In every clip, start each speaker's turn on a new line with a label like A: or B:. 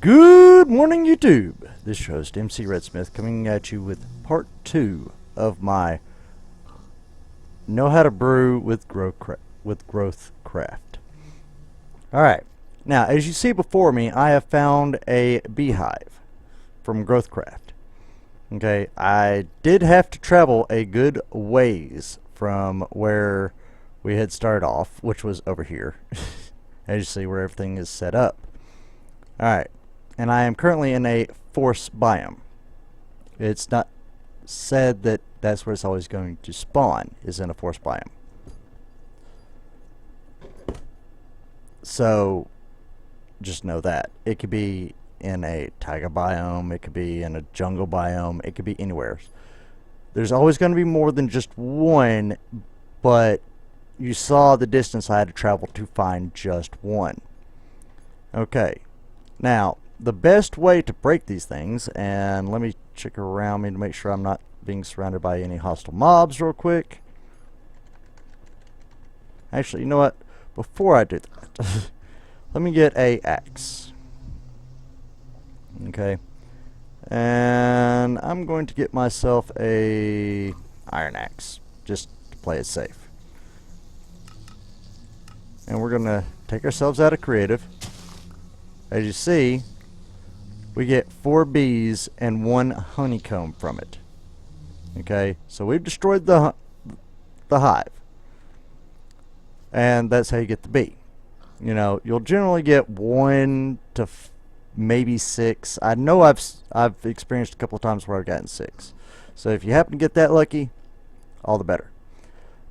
A: Good morning, YouTube. This is your host, MC.RedSmith, coming at you with part 2 of my Know How to Brew with GrowthCraft. Alright, now as you see before me, I have found a beehive from GrowthCraft. Okay, I did have to travel a good ways from where we had started off, which was over here. As you see where everything is set up. Alright, and I am currently in a forest biome. It's not said that that's where it's always going to spawn, is in a forest biome. So, just know that. It could be in a taiga biome, it could be in a jungle biome, it could be anywhere. There's always going to be more than just one, but you saw the distance I had to travel to find just one. Okay, now the best way to break these things, and let me check around me to make sure I'm not being surrounded by any hostile mobs real quick. Actually, you know what? Before I do that, let me get a axe. Okay, and I'm going to get myself a iron axe just to play it safe. And we're gonna take ourselves out of creative. As you see, we get 4 bees and 1 honeycomb from it. Okay, so we've destroyed the hive, and that's how you get the bee. You know, you'll generally get 1 to maybe 6. I know I've experienced a couple of times where I've gotten 6. So if you happen to get that lucky, all the better.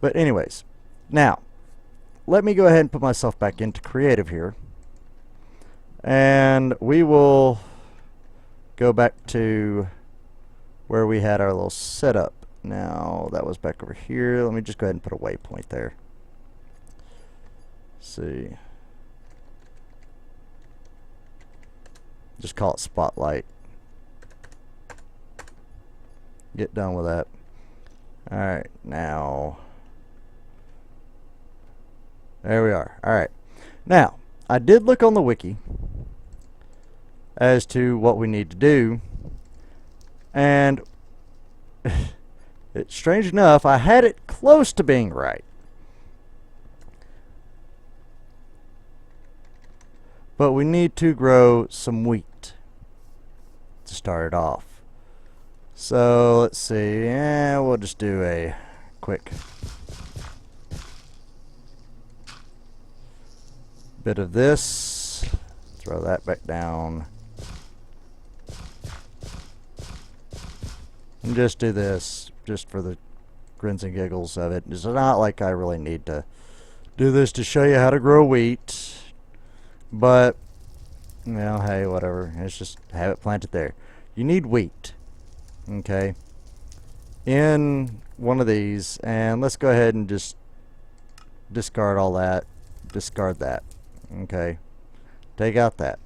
A: But anyways, now let me go ahead and put myself back into creative here, and we will go back to where we had our little setup. Now that was back over here. Let me just go ahead and put a waypoint there. Let's see, just call it spotlight. Get done with that. Alright, now there we are. Alright, now I did look on the wiki as to what we need to do, and it's strange enough, I had it close to being right. But we need to grow some wheat to start it off. So let's see, we'll just do a quick bit of this, throw that back down, and just do this just for the grins and giggles of it. It's not like I really need to do this to show you how to grow wheat, but you know, hey, whatever, let's just have it planted there. You need wheat, okay, in one of these, and let's go ahead and just discard all that, discard that. Okay, take out that.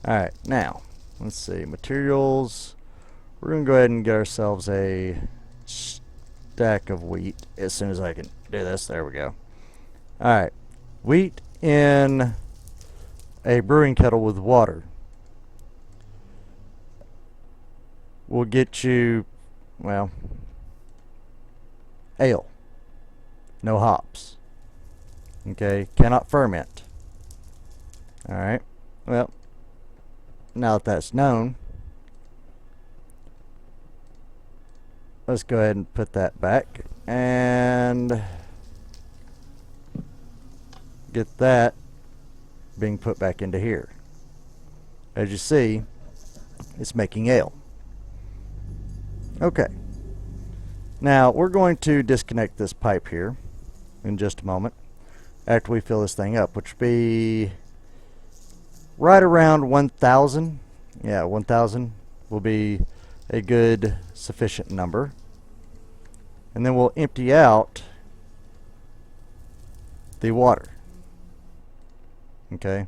A: Alright, now let's see, materials. We're gonna go ahead and get ourselves a stack of wheat as soon as I can do this. There we go. Alright, wheat in a brewing kettle with water will get you, well, ale, no hops. Okay, cannot ferment. Alright, well, now that that's known, let's go ahead and put that back and get that being put back into here. As you see, it's making ale. Okay, now we're going to disconnect this pipe here in just a moment after we fill this thing up, which will be right around 1,000. Yeah, 1,000 will be a good sufficient number. And then we'll empty out the water. Okay,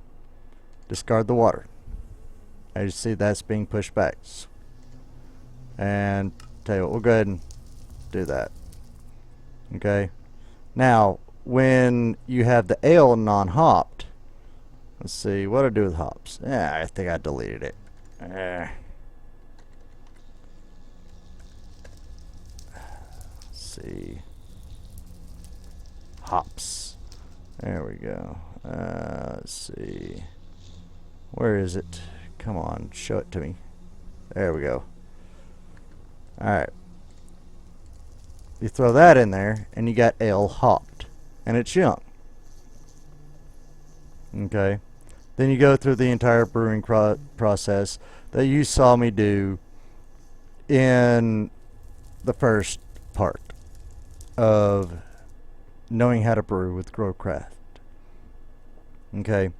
A: discard the water. As you see, that's being pushed back. And tell you what, we'll go ahead and do that. Okay, now when you have the ale non-hopped, Let's see, what do I do with hops? Yeah, I think I deleted it. Let's see. Hops. There we go. Let's see. Where is it? Come on, show it to me. There we go. Alright. You throw that in there, and you got ale hopped. And it's young. Okay. Then you go through the entire brewing process that you saw me do in the first part of knowing how to brew with GrowthCraft. Okay.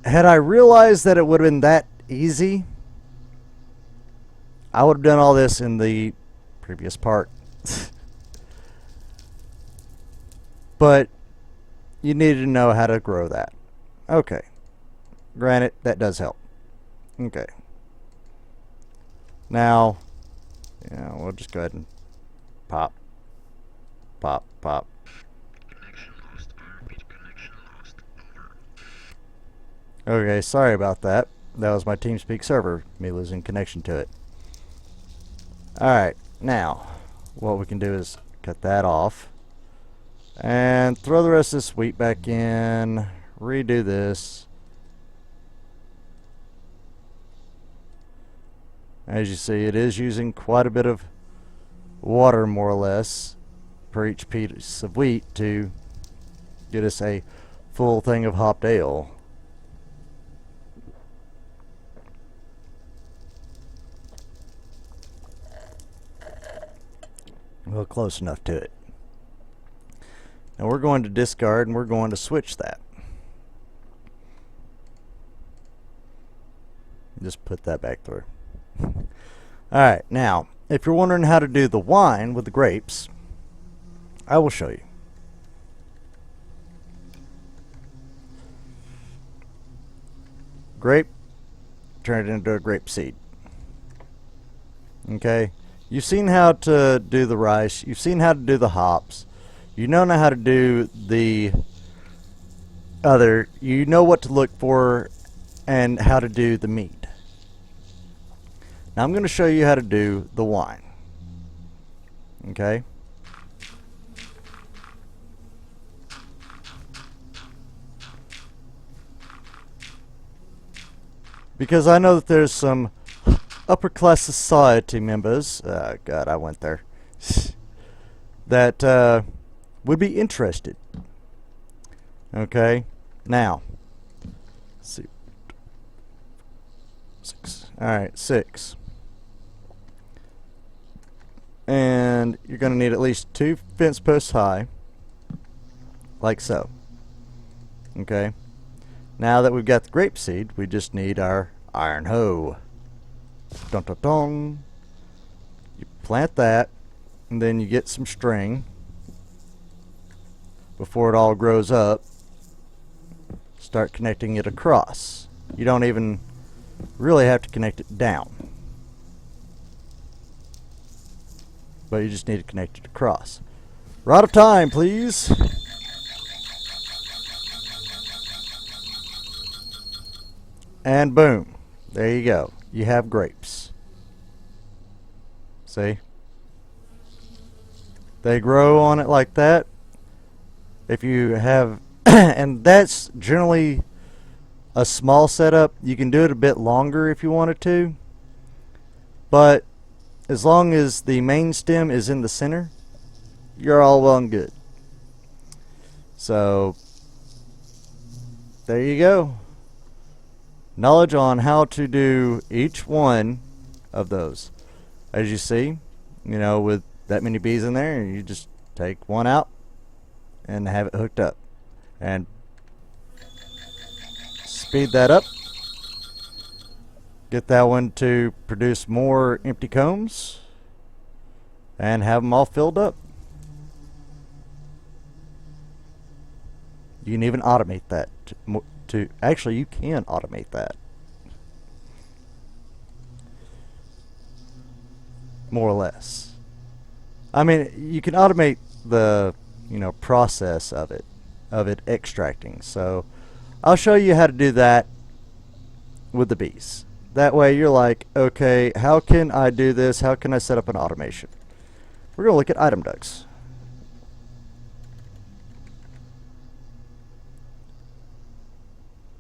A: Had I realized that it would have been that easy, I would have done all this in the previous part. But you needed to know how to grow that. Okay. Granted, that does help. Okay. Now, yeah, we'll just go ahead and pop, pop, pop. Okay, sorry about that. That was my TeamSpeak server, me losing connection to it. Alright, now, what we can do is cut that off. And throw the rest of this wheat back in. Redo this. As you see, it is using quite a bit of water, more or less, per each piece of wheat to get us a full thing of hopped ale. Well, close enough to it. Now we're going to discard and we're going to switch that. Just put that back through. Alright, now, if you're wondering how to do the wine with the grapes, I will show you. Grape, turn it into a grape seed. Okay? You've seen how to do the rice. You've seen how to do the hops. You know how to do the other. You know what to look for and how to do the meat. Now I'm going to show you how to do the wine. Okay? Because I know that there's some upper class society members, God, I went there, that would be interested. Okay, now, let's see, 6. All right, 6, and you're going to need at least 2 fence posts high, like so. Okay, now that we've got the grape seed, we just need our iron hoe. Dun dun dun. You plant that, and then you get some string before it all grows up. Start connecting it across. You don't even really have to connect it down, but you just need to connect it across. We're out of time, please. And boom, there you go. You have grapes. See? They grow on it like that. If you have, and that's generally a small setup. You can do it a bit longer if you wanted to. But as long as the main stem is in the center, you're all well and good. So, there you go. Knowledge on how to do each one of those. As you see, you know, with that many bees in there, you just take one out and have it hooked up. And speed that up. Get that one to produce more empty combs and have them all filled up. You can even automate that to actually, you can automate that more or less. I mean, you can automate the process of it extracting. So I'll show you how to do that with the bees. That way you're like, okay, how can I do this? How can I set up an automation? We're going to look at item ducts.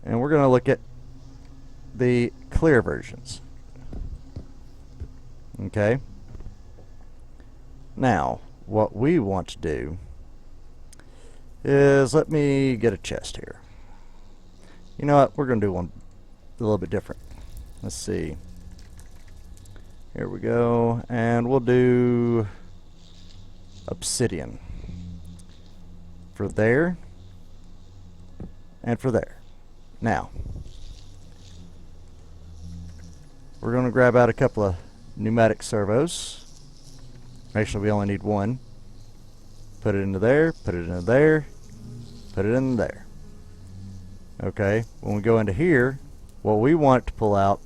A: And we're going to look at the clear versions. Okay. Now, what we want to do is, let me get a chest here. You know what? We're going to do one a little bit different. Let's see. Here we go. And we'll do obsidian for there and for there. Now, we're going to grab out a couple of pneumatic servos. Actually, we only need one. Put it into there, put it into there, put it in there. Okay, when we go into here, what we want to pull out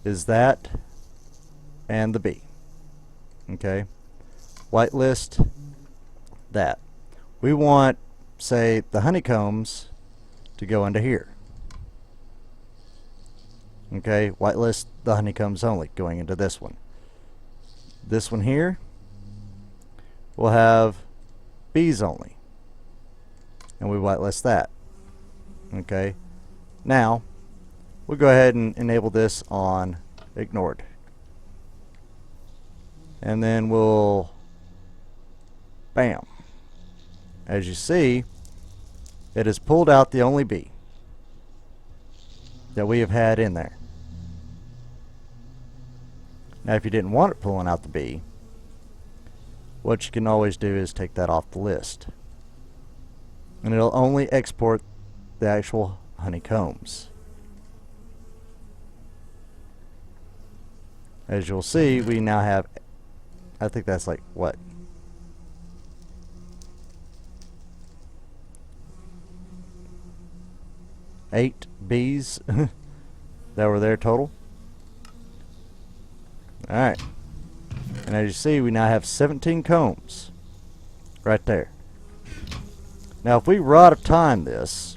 A: is that and the bee. Okay, whitelist that. We want, say, the honeycombs to go into here. Okay, whitelist the honeycombs only going into this one. This one here will have bees only, and we whitelist that. Okay, now we'll go ahead and enable this on ignored, and then we'll bam, as you see, it has pulled out the only bee that we have had in there. Now if you didn't want it pulling out the bee, what you can always do is take that off the list, and it'll only export the actual honeycombs. As you'll see, we now have, I think that's like what, 8 bees that were there total. Alright, and as you see, we now have 17 combs right there. Now if we rod of time this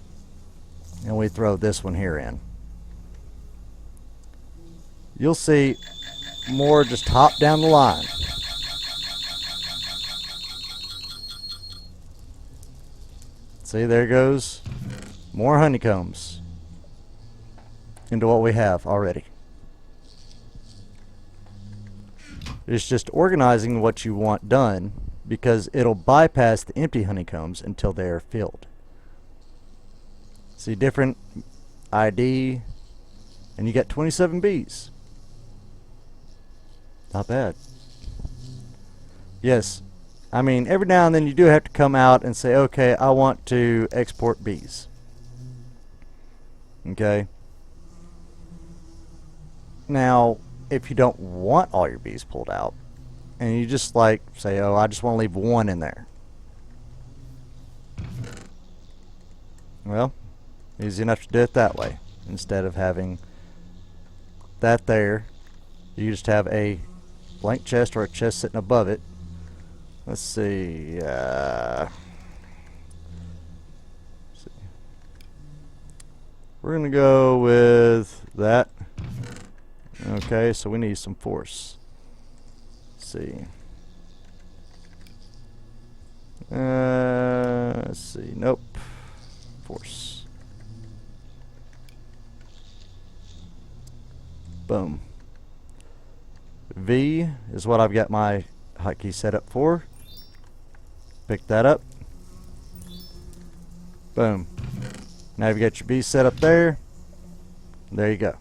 A: and we throw this one here in, you'll see more just hop down the line. See, there goes more honeycombs into what we have already. It's just organizing what you want done, because it'll bypass the empty honeycombs until they are filled. See, different ID, and you get 27 bees. Not bad. Yes, I mean, every now and then you do have to come out and say, okay, I want to export bees. Okay. Now, if you don't want all your bees pulled out, and you just like say, oh, I just want to leave one in there. Well, easy enough to do it that way. Instead of having that there, you just have a blank chest or a chest sitting above it. Let's see. We're going to go with that. Okay, so we need some force. Let's see. Let's see. Nope. Force. Boom. V is what I've got my hotkey set up for. Pick that up. Boom. Now you've got your B set up there. There you go.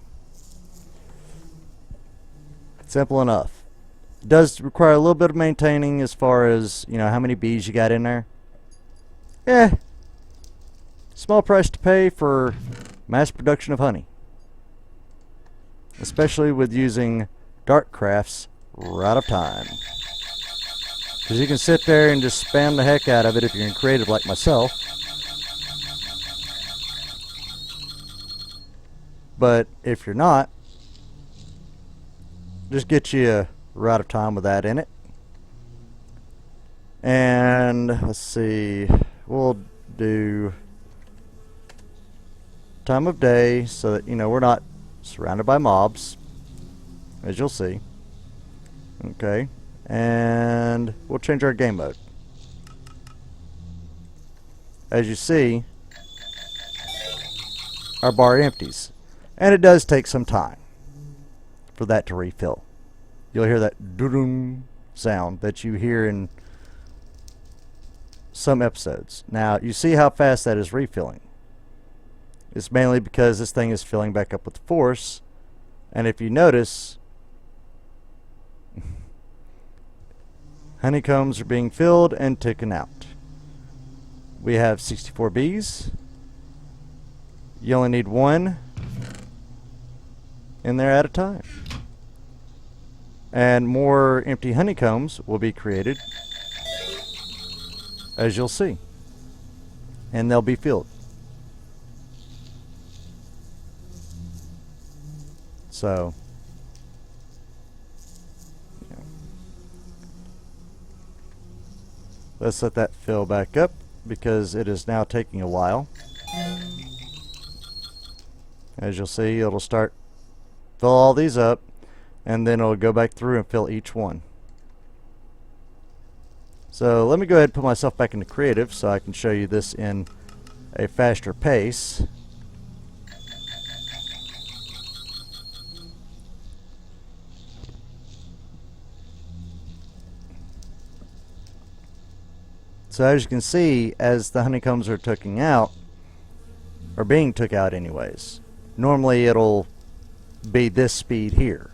A: Simple enough. It does require a little bit of maintaining as far as, you know, how many bees you got in there. Yeah. Small price to pay for mass production of honey. Especially with using GrowthCraft's Rod of Time. Because you can sit there and just spam the heck out of it if you're creative like myself. But if you're not, just get you a Rod of Time with that in it. And let's see, we'll do time of day so that, you know, we're not surrounded by mobs, as you'll see. Okay, and we'll change our game mode. As you see, our bar empties, and it does take some time for that to refill. You'll hear that doo-doo sound that you hear in some episodes. Now, you see how fast that is refilling. It's mainly because this thing is filling back up with force, and if you notice, honeycombs are being filled and taken out. We have 64 bees. You only need one in there at a time. And more empty honeycombs will be created, as you'll see. And they'll be filled. So, yeah. Let's let that fill back up because it is now taking a while. As you'll see, it'll start fill all these up, and then it'll go back through and fill each one. So let me go ahead and put myself back into creative so I can show you this in a faster pace. So as you can see, as the honeycombs are taking out, or being took out anyways, normally it'll be this speed here.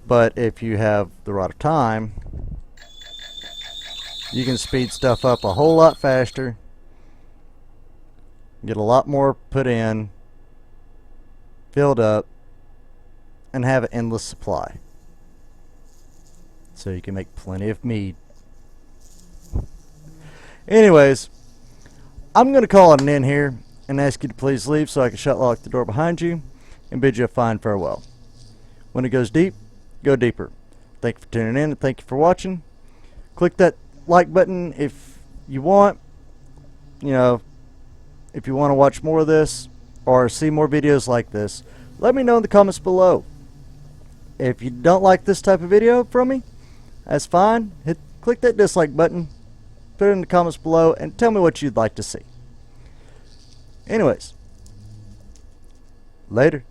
A: But if you have the rod of time, you can speed stuff up a whole lot faster, get a lot more put in, filled up, and have an endless supply. So you can make plenty of mead. Anyways, I'm going to call it an end here and ask you to please leave so I can shut lock the door behind you and bid you a fine farewell. When it goes deep, go deeper. Thank you for tuning in and thank you for watching. Click that like button if you want, if you want to watch more of this or see more videos like this. Let me know in the comments below. If you don't like this type of video from me, that's fine. Click that dislike button, put it in the comments below, and tell me what you'd like to see. Anyways, later.